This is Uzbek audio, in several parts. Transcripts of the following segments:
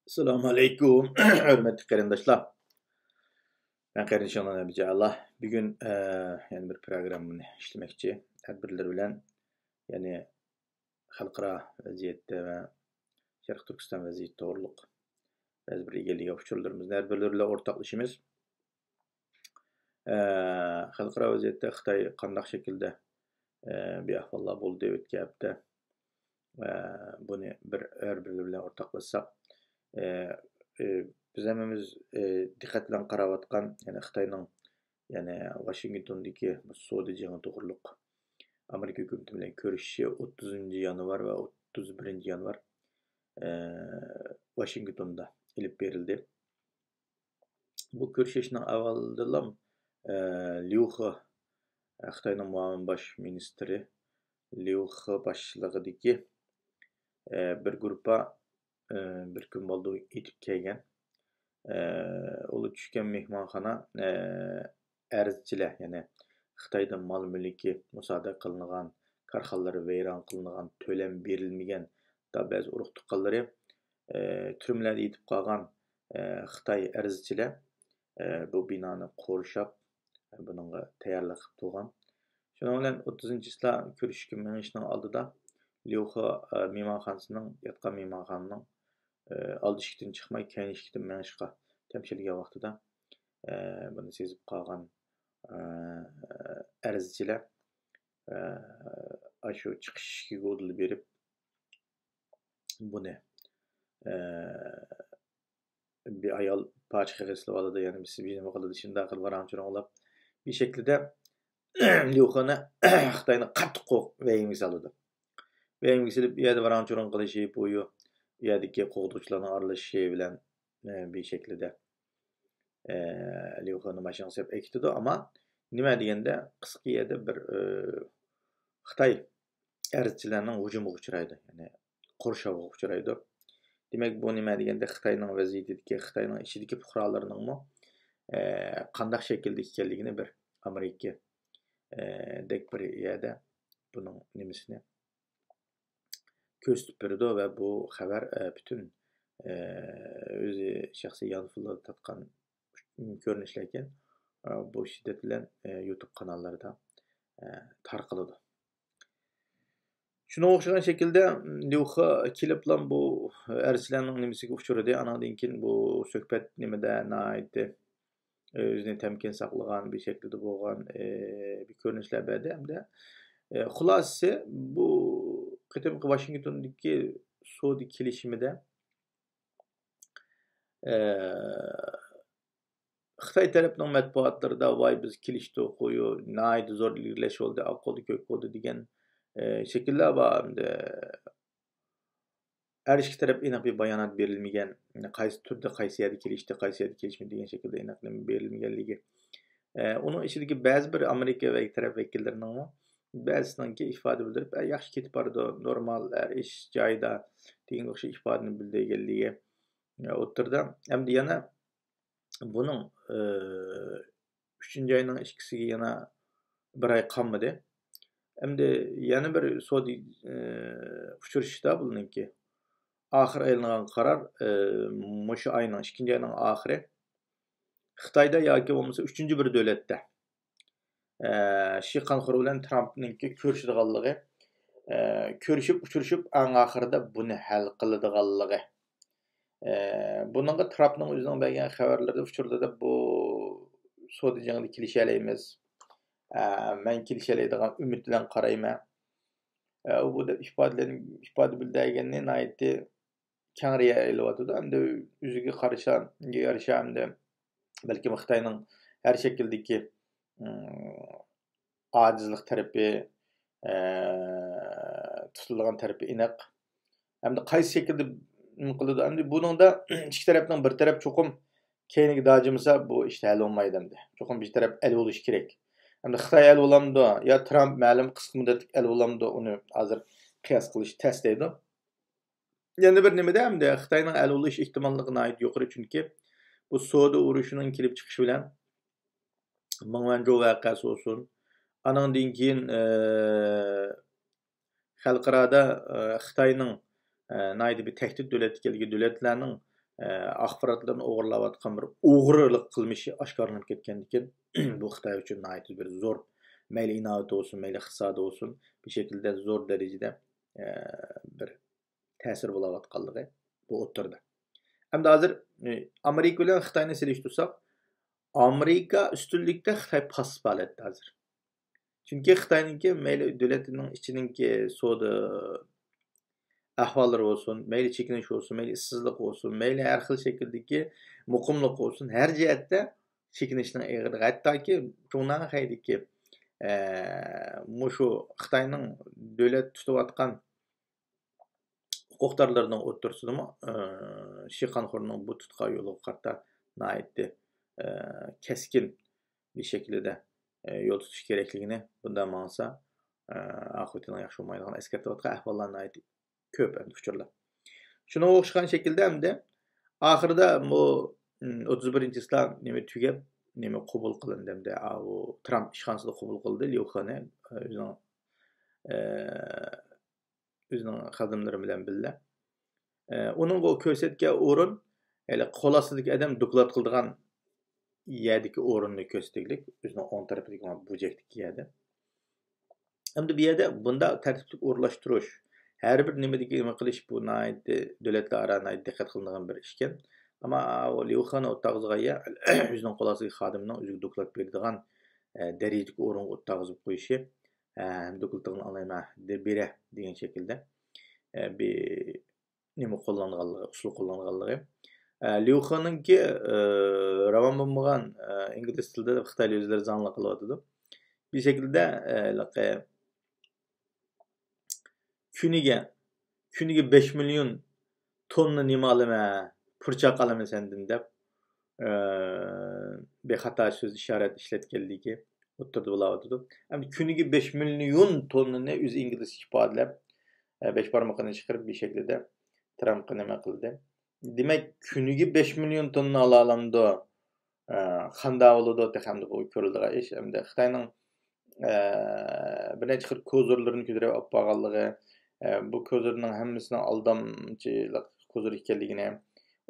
Assalomu alaykum, hurmatli qarindoshlar. Ben qarindishimdan Abijalla. Bugun yana bir programmani ishlamoqchi. Tadbirlar bilan, ya'ni xalqaro vaziyatda va Sharq Turkiston vaziyati to'g'riliq ba'zi bir egalliga uchurlarimizni tadbirlar bilan o'rtoqlashimiz. Xalqaro vaziyatda Xitoy qanday shaklda beahvollar bo'ldi o'tgan hafta. Buni bir bilan o'rtoqlashsak, biz hammamiz diqqat bilan qarayotgan, ya'ni Xitoyning ya'ni Washingtondagi savdo jangi to'g'riliq Amerika hukumati bilan ko'rishishi 30 yanvar va 31 yanvar Washingtonda ilib berildi. Bu ko'rishishning avvaldalam Liu He, Xitoyning muavin bosh ministri Liu He boshchiligidagi bir gruppa bir kun bo'ldi yetib kelgan. Olu tushgan mehmonxona arzchilar, ya'ni Xitoyda mal mulki musodara qilingan, korxonalari vayron qilingan, to'lam berilmagan da ba'zi urug' tuqqanlari turmalarda yetib qolgan Xitoy arzchilar bu binoni qurshab buningga tayyorlik qilib turgan. Shuning bilan 30-da ko'rishga minishning oldida Liu He mehmonxonasining yotgan mehmonxonaning old eshikdan chiqmay keyin eshikdan minishga temshilgan vaqtida buni sezib qolgan arzchilar shu chiqish eshigiga o'dilib berib buni bir ayol parça qilib oladi, ya'ni biz nima qiladi shunday qilib varanchiroqlab bir shaklda Liu He'ni Xitoyni qattiq vayimga soladi. Vayimga solib bu yerda varanchiroq qilishi bo'yi bu yerdagi qo'g'duvchilarning aralashishi bilan bir shaklda Liu He'ni mashinasiga ekitadi, ammo nima deganda qisqa yerda bir Xitoy arzchilarining hujumiga uchraydi, ya'ni qurshovga uchraydi. Demak, bu nima deganda Xitoyning vaziyatidagi, Xitoyning ichidagi fuqarolarining qanday shaklda ekanligini bir Amerika dek bir yerda buning nimasini ko'rsatib berdi va bu xabar butun o'zi shaxsiy yanfillar tatgan ko'rinishlar ekan bu shiddat bilan YouTube kanallarida tarqaladi. Shuna o'xshagan shaklda Liu He keliblam bu arzchilarning nimasiga uchradi. Anadan keyin bu suhbat nimada naydi o'zini temkin saqlagan bir shaklda bo'lgan bir ko'rinishlar berdi hamda xulosasi bu qitimqi Washingtondagi savdo kelishimida Xitoy tarafining matbuotlarida voy biz kelishdik qo'yu naydi zo'r ilgirlashib oldi, oq qo'ldi ko'k qo'ldi degan şekiller var. Her iki taraf aniq bir bayonot berilmagan, qaysi turda qaysi yerda kelishdi, qaysi yerda kelishmadi degan shaklda aniq berilmaganligi. Uning ichidagi ba'zi bir Amerika va taraf vakillarining ba'zisiniki ifoda bildirib, yaxshi ketib bordi, normal ish joyida degan o'xshash ifodani bildirganligi o'tirdi. Hamda yana buning 3 oyning ikkisiga yana bir oy qolmadi. Hamda yana bir savdo uchrashishda buninki oxir aylangan qaror mushu oyning 2 oyning oxiri Xitoyda yoki bo'lmasa 3 bir davlatda Xi Jinping bilan Trampninki ko'rishadiganligi, ko'rishib uchrashib eng oxirida buni hal qiladiganligi. Buningga Trampning o'zining bergan xabarlarda uchurlarda bu savdo jangida kelisha olamiz. Men kelishalaydigan umid bilan qarayman. Bu da ifoda bildirganini naytdi kengriya elyotdi. Endi o'ziga yarasha hamda balki Xitoyning har shakldagi ojizlik tarafi, tutilgan tarafi aniq. Hamda qaysi shaklda nima qiladi? Endi buningda ikki tarafning bir taraf cho'qim keyingi dojimasa bu ish hal bo'lmaydi endi. Cho'qim bir taraf el bo'lishi kerak. Endi Xitoy el bo'lamdi yo Trump ma'lum qisqa muddatlik el bo'lamdi, uni hozir qiyos qilish test deydi. Yana bir nimada hamda Xitoyning el bo'lish ehtimolligi nihoyat yuqori, chunki bu savdo urushining kelib chiqishi bilan Mangwanzhou voqeasi olsun, anandan keyin xalqarada Xitoyning nihoyat bir tahdid davlatga kelgan davlatlarning axborotlarni o'g'irlayotgan bir o'g'rilik qilmishi oshkorlanib ketgandan bu Xitoy uchun bir zo'r mayli inoat olsun, mayli iqtisod olsun bir şekilde zo'r darajada bir ta'sir bo'layotganligi bu o'tirdi. Hamda hozir Amerika bilan Xitoyni selishtirsak, Amerika üstünlükdə Xitay pasib holatda hozir. Chunki Xitoyningki mayli davlatining ichininki savdo ahvollari olsun, mayli chekinish olsun, mayli ishsizlik olsun, mayli har xil shakldagi muqimlik olsun, har jihatda chekinishning ig'iri. Hattoki shundan haydiki mushu Xitoyning davlat tutayotgan huquqdorlarining o'rtasidami Şixanxo'rning bu tutqa yo'liga qarta naitdi keskin bir şekilde yol tutuş gerekligini bundan mağasa ahvetinden yaxşı olmaydigan eskertiyotgan ahvollarni aytib ko'p uçurlar. Shuna o'xshagan şekilde hem de ahirida bu 31-yilda nima tugab, nima qabul qilindi hamda u Trump ishxonasida qabul qildi Liu Xani o'zining xodimlari bilan birga. Uning o ko'rsatgan o'rin qo'l ostidagi odam doklad qildigan yerdagi o'rinni ko'rsatdik. O'zining o'ng tarafidagi bo'jakdagi yerda. Hamda bu yerda bunda tartibli o'rlashtirish, har bir nima qilish bu davlatlararo diqqat qilinadigan bir ish ekan. Ammo Liu Xan o'tag'izga o'zining qo'l ostidagi xodimining o'ziga doklad beradigan darajadagi o'ringa o'tag'izib qo'yishi dokladini olmayman deb bera degan shaklda bir nima qo'llanganligi, usul qo'llanganligi. Liu Xan'ınki ravan bo'lmagan ingliz tilida Xitoylar o'zlari zangli qilyotdi. Bir şekilde kuniga 5 milyon tonna nima olaman, purchaq olaman sendan deb bexato so'z ishorat ishlatganligi o'tirdi bo'layotdi. Hamda kuniga 5 milyon tonnani o'z ingliz ifodalab 5 barmoqini chiqarib bir şekilde Trump'a nima qildi. Demek kuniga 5 milyon tonna ola olamdi. Qanday bo'ladi deb hamda bu ko'rildigan ish. Hamda Xitoyning bir necha xil ko'zorlarini ko'tarib olib borganligi, bu ko'zorning hammasining aldamchilik ko'zor ekanligini,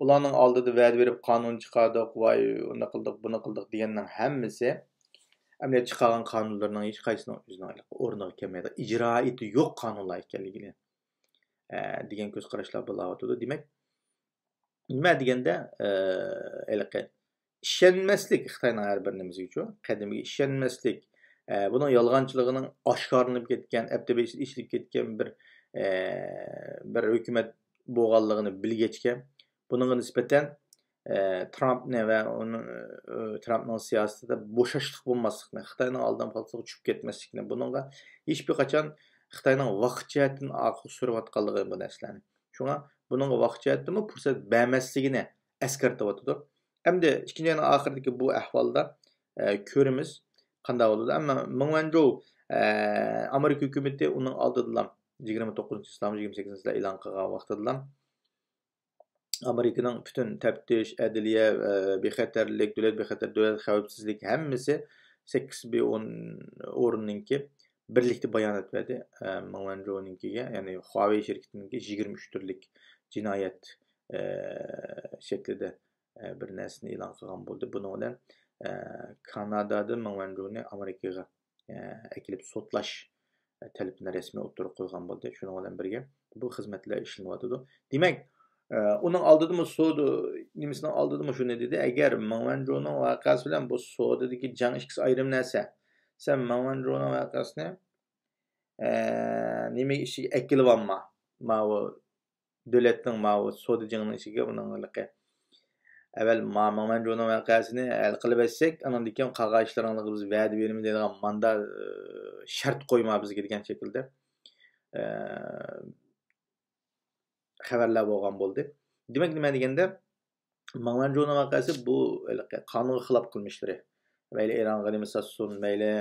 ularning oldida va'da berib qonun chiqardik, voy uni qildik, buni qildik deganning hammasi amaliyot chiqargan qonunlarning hech qaysisining o'zining o'rniga kelmaydi. Ijroiti yo'q qonunlar ekanligini degan ko'z qarashlar bo'layotdi. Demak, nima deganda ishonmaslik Xitoyning har bir nimasi uchun qadimiy ishonmaslik, bunun yolg'onchiligining oshkorlanib ketgan, abtabesh ishilib ketgan bir hukumat bo'lganligini bilgachga, bunga nisbatan Trumpni va Trumpning siyosatida bo'shashlik bo'lmaslikni, Xitoyning oldidan falsafa tushib ketmaslikni, bunga hech bir qachon Xitoyning vaqtchidan orqa surayotganligi bu narsalarni. Shunga bunga vaqtchidan fursat bermasligini eskartyapti. Hamda ikkinchi yana oxirdagi bu ahvolda ko'rimiz qanday bo'ladi. Ammo Mingwanzhou Amerika hukumati uning oldidan 29-28 e'lon qilgan vaqtida Amerikaning butun taftish, adliya, bexatarlik, davlat xavfsizlik hammasi 8-10 o'rinninki birlikda bayonot berdi. Mingwanzhou'ninkiga, ya'ni Huawei shirkatininki 23 turlik jinoyat shaklida bir narsani e'lon qilgan bo'ldi. Buni bilan Kanadada Mingwanzhou'ni Amerikaga akilib sotlash talabini rasmiy o'tirib qo'ygan bo'ldi. Shuning bilan birga bu xizmatlar ishlanyotdi. Demak, uning oldida savdo nimasining oldida shuni dedi, agar Mingwanzhou'ning voqeasi bilan bu savdodagi jang ikkisi ayrim narsa. Sen Mingwanzhou'ning voqeasini nima ishiga akilib olma. Mana davlatning mana savdo jangining ishiga uning avval Mingwanzhou'ning voqeasini hal qilib etsak, andan keyin qolgan ishlaringizga biz va'da beramiz degan manda shart qo'yma bizga degan shaklda xabarlar bo'lgan bo'ldi. Demak, nima deganda Mingwanzhou'ning voqeasi bu qonunga xilof qilmishlari. Mayli Eronga nima satsin, mayli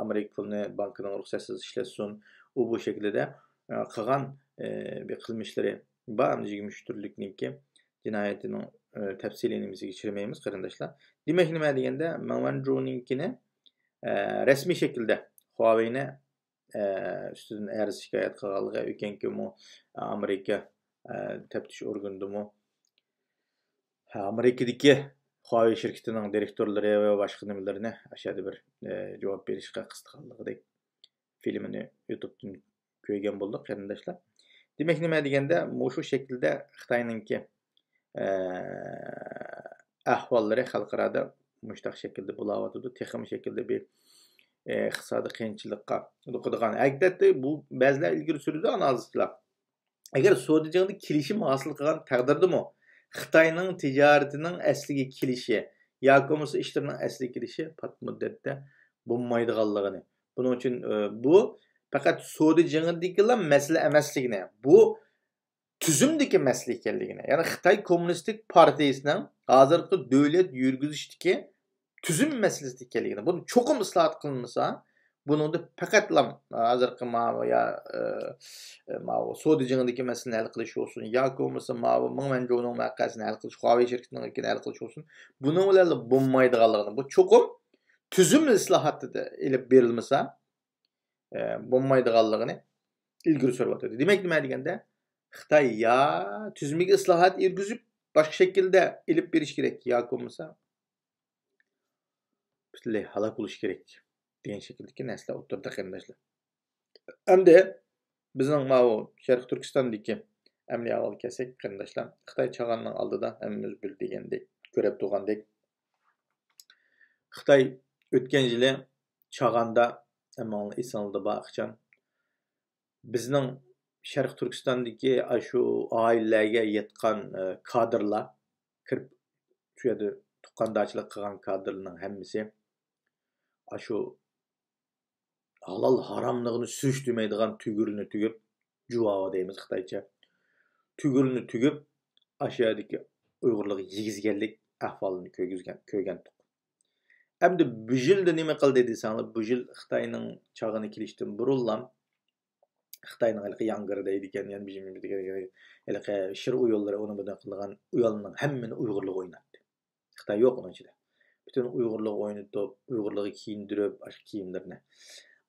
Amerika pulini bankining ruxsatsiz ishlatsin, u bu shaklda qilgan bir qilmishlari bor. 23 turlikniki jinoyatining tafsiliy nimasiga tushirmaymiz qarindoshlar. Demak, nima deganda Mingwanzhou'ninkini rasmiy shaklda Huawei'ni ustidan arz shikoyat qilganligi, o'tganki Amerika taftish organidimi Amerikadagi Huawei şirketining direktorlari va boshqa nimalarni ashada bir javob berishga qistiqanligidek filmini YouTube'dan ko'rgan bo'ldik qarindoshlar. Demak nima deganda, shu shaklda Xitoyninki ahvollari xalqarada mushtaq shaklda bo'layotdi. Texim shaklda bir iqtisodiy qiyinchilikqa duqadigan. Albatta bu ba'zilar ilgari surdi analizlar. Agar savdo kelishim hosil qilgan taqdirdami Xitoyning tijoratining asliga kelishi yoki bo'lmasa ishlarining asliga kelishi pat muddatda bo'lmaydiganligini. Buning uchun bu faqat savdo jangidagi masala emasligini, bu tuzumdagi masala ekanligini. Ya'ni Xitoy Kommunistik partiyasining hozirgi davlat yurgizishdagi tuzum masalasi ekanligini. Buni cho'qim islohot qilinmasa, buningda faqatlam hozirgi savdo jangidagi masalani hal qilish olsun yoki bo'lmasa Mingmenjo'ning voqeasini hal qilish, Huawei shirkatining hal qilish olsun, buning bilan bo'lmaydiganligini, bu cho'qim tuzum islohotida ilib berilmasa bo'lmaydiganligini ilgari suryapti. Demak nima deganda, Xitoy ya tuzumga islohot yurgizib boshqa shaklda ilib berish kerak yoki bo'lmasa butunlay halok bo'lish kerak degan shakldagi narsa o'tirdi qarindoshlar. Endi bizning Sharq Turkistondagi amaliy ahvolga kelsak qarindoshlar, Xitoy chag'anning oldida hammamiz bildigandek, ko'rib turgandek, Xitoy o'tgan yili chag'anda hamma eslanganda baqichan bizning Sharq Turkistondagi shu oilalarga yetgan kadrlar kirib shu yerda tuqqandochilik qilgan kadrlarning hammasi shu halol haromligini surishtirmaydigan tugurni tugib, juvavo deymiz Xitoycha. Tugurni tugib, ashiyadagi Uyg'urlarga yegizganlik ahvolini ko'rgan. Endi bu yilda nima qildi desanglar, bu yil Xitoyning chog'ini kelishdan burunlam Xitoyning yangiri deydi ekan, ya'ni bizim shir uyolları onu bilan qilgan uyolning hammani Uyg'urlar o'ynatdi. Xitoy yo'q uning ichida. Bütün Uyg'urlar o'ynatib, Uyg'urlarga kiyindirib, ash kiyimlarni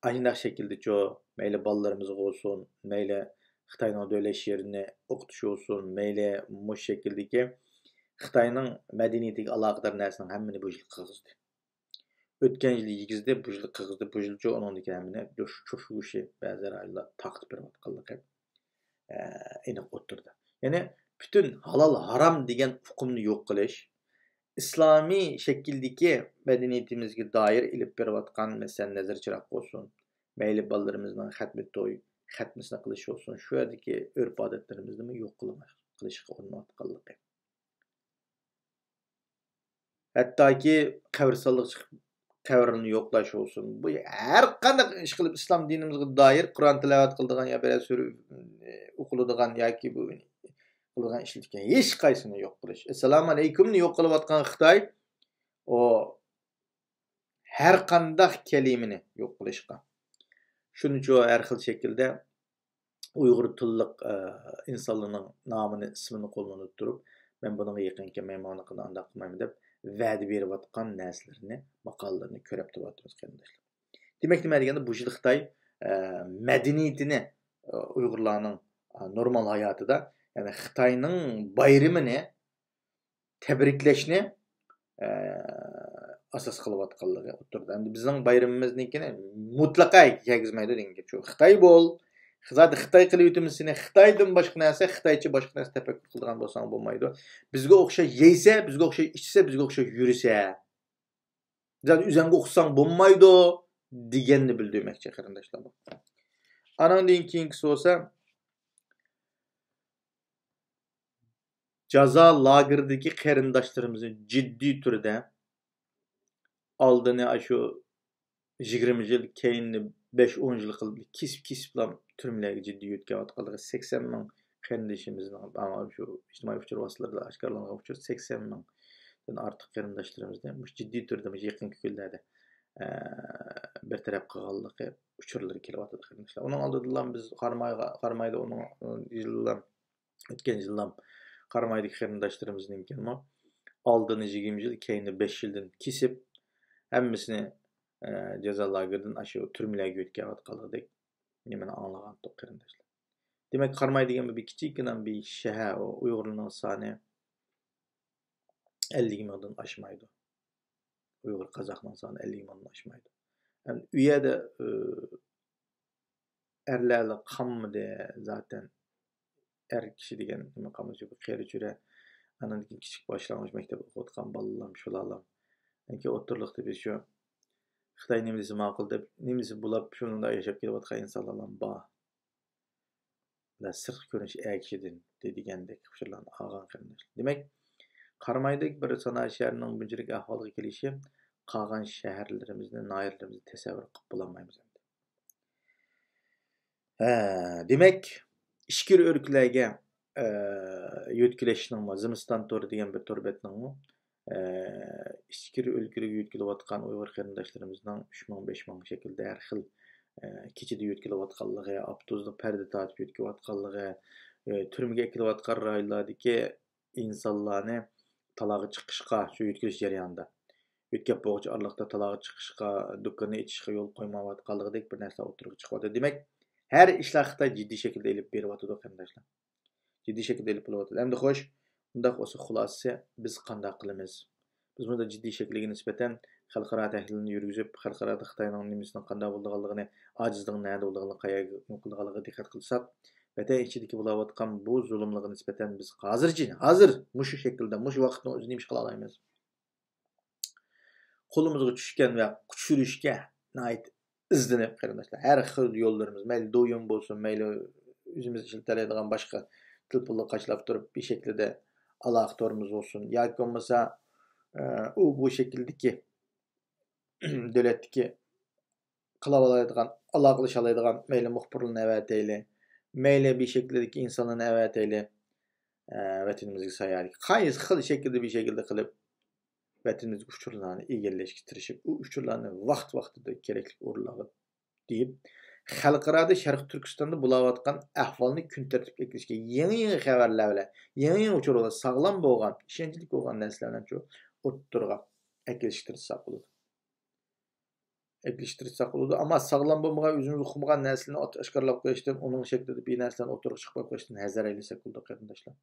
aynaq shaklda mayli bolalarimiz olsun, mayli Xitoyning davlat she'rini o'qitish olsun, mayli bu shakldagi Xitoyning madaniyatiga aloqador narsaning hammani bu yil qilg'izdi. O'tgan yil yigizdi, bu yil qilg'izdi, bu yilcha uningdagi hammani shu ba'zi rayonlar taqib berayotganligi aniq o'tirdi. Ya'ni bütün halol harom degan hukmni yo'q qilish, İslami şekildeki medeniyetimizge dair ilip beriyotgan mesela nazar çırak olsun, meyli balalarımızdan hatmi toy, hatmisini qilish olsun, şu yerdeki örf adetlerimizni mi yok qilishga urinayotganligi. Hatto ki qabrsallik chiqib qabrini yo'qlash olsun. Bu har qanday ish qilib islom dinimizga doir Qur'on tilovat qiladigan yo bir sura o'qiladigan yoki bu qilgan ishlikka hech qaysini yo'q qilish. Assalomu alaykumni yo'q qilayotgan Xitoy o har qanday kalimani yo'q qilishga. Shuning uchun har xil shaklda Uyg'ur tilliq insonlarning nomini, ismini qo'llanib turib, men bunga yaqin kelmayman, unda qilmayman deb va'da berayotgan narsalarni, maqolalarni ko'rib turibmiz qarindoshlar. Demak nima deganda, bu yil Xitoy madaniyatini Uyg'urlarning normal hayotida, ya'ni Xitoyning bayramini tabriklashni asos qilayotganligi o'tirdi. Endi bizning bayramimizningkini mutlaqo yegizmaydi degan. Xitoy bo'l, Xitoy qilib o'timiz seni Xitoydan boshqa narsa, Xitoycha boshqa narsa tafakkur qilgan bo'lsang bo'lmaydi. Bizga o'xshash yeysa, bizga o'xshash ichsa, bizga o'xshash yursa, zat o'zingga o'xsang bo'lmaydi deganni bildirmoqchi qarindoshlar. Anandan keyingisi bo'lsa jazo lageridagi qarindoshlarimizni jiddiy turda oldini shu 20 yil, keyinni 5-10 yil qilib kesib-kesiblam turmalarga jiddiy o'tkazayotganligi 80 ming qarindoshimizning shu ijtimoiy uchur vositalarida oshkorlangan uchur 80 mingdan ortiq qarindoshlarimizni jiddiy turda yaqin kunlarda bir taraf qilganligi uchurlar kelyapti qarindoshlar. Uning oldida biz qarmaydi uning yillar o'tgan yillar qarmaydi qarindoshlarimizningki oldini 20 yil, keyinni 5 yildan kesib hammasini jazo lageridan shu turmalarga o'tkazayotganligidek nimani anglagan qarindoshlar. Demak qarmaydigan bir kichikgina bir shahar Uyg'urlarning soni 50 mingdan aşmaydı. Uyghur Kazak'ın sonu 50 mingdan aşmaydı. Yani üyede erlerle kammıdı zaten er kişi degen nima qilamiz yo'q qeri jure andan keyin kichik boshlang'ich maktab o'qiyotgan bolalarm shularlam ki o'tirliqda biz shu Xitoy nimasi ma'qul deb nimasi bulab shunda yashab kelayotgan insonlarlam bor. Ular sirtqi ko'rinish akishidan dedigandek shularni olgan qarindoshlar. Demak, Qaramaydek bir sanoat shahrining bunchalik ahvolga kelishi qolgan shaharlarimizni, noyalarimizni tasavvur qilib bo'lolmaymiz. Demak, ishkir o'riklarga yo'tkilashning Zimiston to'ri degan bir to'rbetning ishkir o'lkalarga yo'tkilayotgan Uyg'ur qarindoshlarimizning 3000-5000 shaklda har xil kechida yo'tkilayotganligi, avtobusda parda tortib yo'tkilayotganligi, turmaga akilayotgan rayonlardagi insonlarni talaga chiqishga, shu yo'tkilish jarayonida yo'tkab bo'g'chi oraliqda talaga chiqishga, do'konni ichishga yo'l qo'ymayotganligidek bir narsa o'tirib chiqyapti. Demak, her ishlar Xitoy jiddiy shaklda elib beryapti qarindoshlar. Jiddiy shaklda elib bo'lyapti. Endi xo'sh, undaq bo'lsa xulosasi biz qanday qilamiz? Biz bunda jiddiy shaklga nisbatan xalqaro tahlilni yurgizib, xalqaro Xitoyning nimasining qanday bo'lganligini, ojizligini nada bo'lganligini, qayerga qilganligiga diqqat qilsak, vatan ichidagi bo'layotgan bu zulmlarga nisbatan biz hozir mushu shaklda, mushu vaqtni o'zini ish qila olamiz. Qo'limizga tushgan va tushirishga izlenip qarindoshlar, har xil yo'llarimiz, mayli do'yin bo'lsin, mayli o'zimiz ishlatadigan boshqa tilpulni qachlab turib bir shaklda aloqadorimiz bo'lsin, yoki bo'lmasa u bu shakldagi davlatdagi qila oladigan, aloqalasha oladigan mayli muxbirlarni avatayli, mayli bir shakldagi insonlarni avatayli vatanimizga sayohat. Qaysi xil shaklda bir shaklda qilib vatanimizga uchurlarni egallashga tirishib, u uchurlarni vaqt-vaqtida kerakli o'rinlarga deyib, xalqarada Sharq Turkistonda bo'layotgan ahvolni kun tartibga keltirishga yangi xabarlar bilan, yangi uchurlar sog'lom bo'lgan, ishonchli bo'lgan narsalarni shu o'ttirga akilishtirsak bo'ladi. Akilishtirsak bo'ladi, ammo sog'lom bo'lmagan, o'zimiz o'qimagan narsalarni oshkorlab qo'yishdan, uning shaklida bir narsalarni o'ttirga chiqib qo'yishdan hazar aylasak bo'ladi qarindoshlar.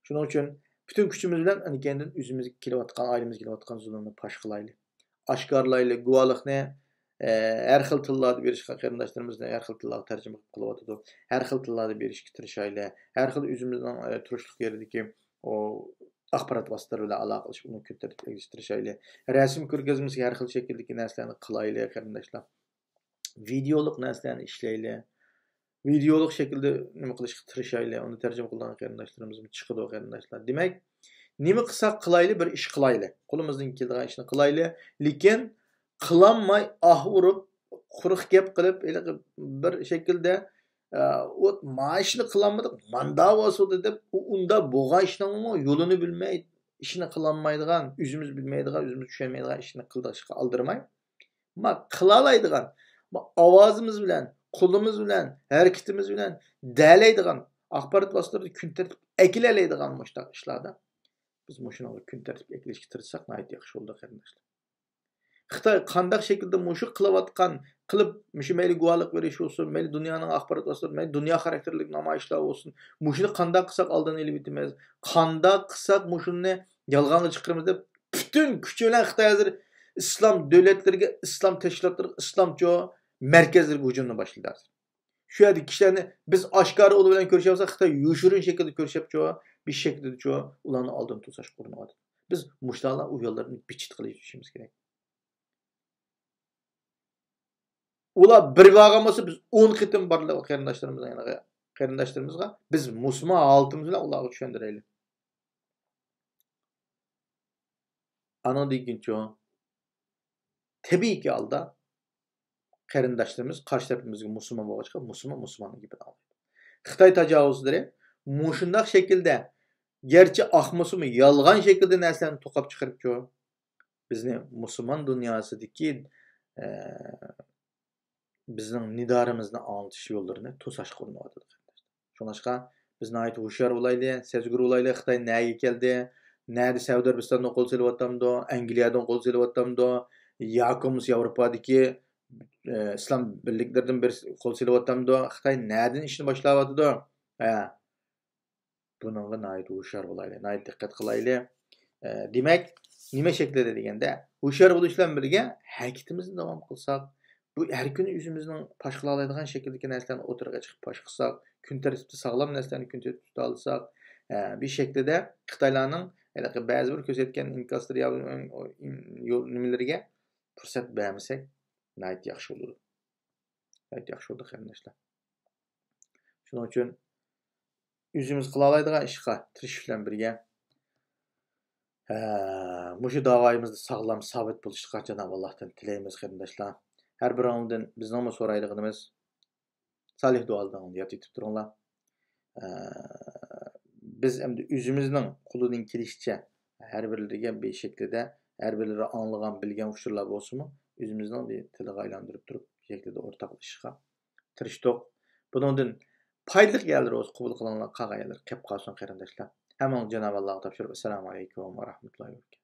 Shuning uchun bütün kuchimiz bilan anikandan o'zimizga kelayotgan, ailemizga kelayotgan zulmni fosh qilaylik. Oshkorlaylik, guvohlikni har xil tillarda berishga qarindoshlarimizni har xil tillarga tarjima qilib qilyapti. Har xil tillarda berishga tirishaylik. Har xil o'zimizning turishlik yerdagi o axborot vositalari bilan aloqa qilib uni ko'tarib tirishaylik. Rasm ko'rgazmasiga har xil shakldagi narsalarni qilaylik qarindoshlar. Videolik narsalarni ishlaylik. Videolik shaklda nima qilishga tirishaylik, uni tarjima qilgan qarindoshlarimiz chiqadi qarindoshlar. Demak, nima qilsak qilaylik, bir ish qilaylik. Qo'limizdan kelgan ishni qilaylik, lekin qilanmay urib, quruq gap qilib, bir shaklda maishni qilanmadik, manda bo'ldi deb, unda bo'lgan ishning yo'lini bilmay, ishni qilanmaydigan, o'zimiz bilmaydigan, o'zimiz tushunmaydigan ishni qilishga aldirmay, qila oladigan, ovozimiz bilan, qo'limiz bilan, harakatimiz bilan dalaydigan, axborot vositalarida kun tartib akilalaydigan mushtaq ishlarda biz shuni kun tartib akilishga tirishsak, nayt yaxshi bo'ldi qarindoshlar. Xitoy qanday shaklda mushu qilayotgan, qilib mushu mayli guvohlik berish bo'lsin, mayli dunyoning axborot vositalari, mayli dunyo xarakterlik namoyishlar bo'lsin, mushuni qanday qilsak oldin elib o'tamiz, qanday qilsak mushuni yolg'onga chiqaramiz deb butun kuchi bilan Xitoy hozir islom davlatlariga, islom tashkilotlariga, islomcho markazlarga hujumni boshladi. Shu yerda kishilarni biz oshkora ular bilan ko'rishyapsak, Xitoy yoshirin shaklda ko'rishyapti, bir shaklda ularni oldin to'sash qurinyapti. Biz mushlarlar u yo'llarni bichit qilishimiz kerak. Ular bir vaqam bo'lsa biz 10 qitim barlar qarindoshlarimizga biz musulmon holimiz bilan ularga tushuntiraylik. Ana deguncha tabiiy holda qarindoshlarimiz qarshi tarafimizga musulmon bo'lg'achqa musulmon gibi oladi. Xitoy tajovuzlari mushundaq shaklda gerçi ahmusimi yolg'on shaklda narsalarni to'qab chiqarib bizni musulmon dunyosidagi bizning nidarimizni anglatish yo'llarini to'sash qurinyapti. Shuningdek, biz nayt hushyor bo'laylik, sezgir bo'laylik. Xitoy nega keldi? Nada Saudiya Arabistondan qo'l selyapti, Angliyadan qo'l selyapti, yoki Yevropadagi islom birliklaridan bir qo'l selyapti. Xitoy nadan ishni boshlayapti? Buningga nayt hushyor bo'laylik, nayt diqqat qilaylik. Demak, nima shaklida deganda, hushyor bo'lish bilan birga harakatimizni davom qilsak, bu har kuni o'zimizning fosh qila oladigan shakldagi narsalarni o'tirg'a chiqib fosh qilsak, kun tartibida sog'lom narsalarni kun tartibida tuta olsak, bir shaklida Xitoylarning ba'zi bir ko'rsatgan inkoslar nimalariga fursat bermasak, nayt yaxshi bo'ladi. Nayt yaxshi bo'ladi qarindoshlar. Shuning uchun o'zimiz qila oladigan ishga tirishish bilan birga mushu davoyimizda sog'lom sabit bo'lishga Janob Allohdan tilaymiz qarindoshlar. Har biringizdan bizning so'raydiganimiz solih duolarni yotib turinglar. Biz endi o'zimizning qo'lidan kelishicha har birlariga bir shaklida har birlari anglagan bilgan usullar bo'lsa-mu, o'zimizning bir tiliga aylantirib turib, shaklida o'rtoqlashishga tirishdik. Buningdan foydali yerlar o'z qabul qilingan qolgan yerlar qilib qolsin qarindoshlar. Hamma Janob Allohga topshirib, assalomu alaykum va rahmatullohi va barakatuh.